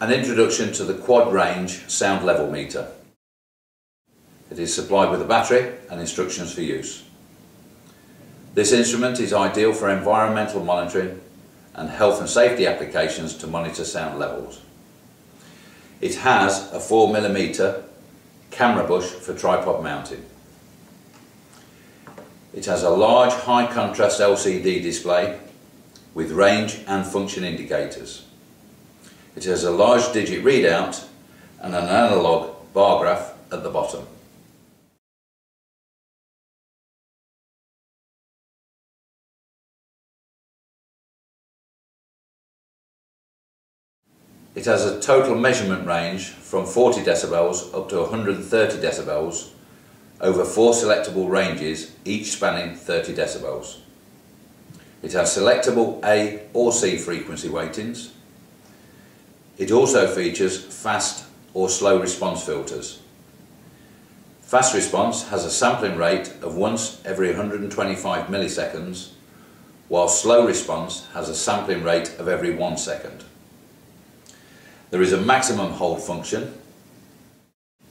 An introduction to the quad range sound level meter. It is supplied with a battery and instructions for use. This instrument is ideal for environmental monitoring and health and safety applications to monitor sound levels. It has a 4mm camera bush for tripod mounting. It has a large high contrast LCD display with range and function indicators. It has a large digit readout and an analog bar graph at the bottom. It has a total measurement range from 40 decibels up to 130 decibels over 4 selectable ranges, each spanning 30 decibels. It has selectable A or C frequency weightings. It also features fast or slow response filters. Fast response has a sampling rate of once every 125 milliseconds, while slow response has a sampling rate of every 1 second. There is a maximum hold function.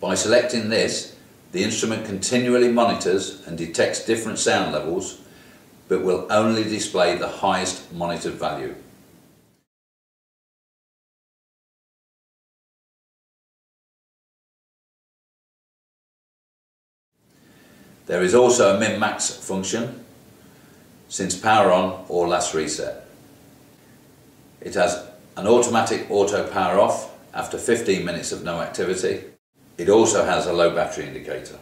By selecting this, the instrument continually monitors and detects different sound levels, but will only display the highest monitored value. There is also a min-max function since power on or last reset. It has an automatic auto power off after 15 minutes of no activity. It also has a low battery indicator.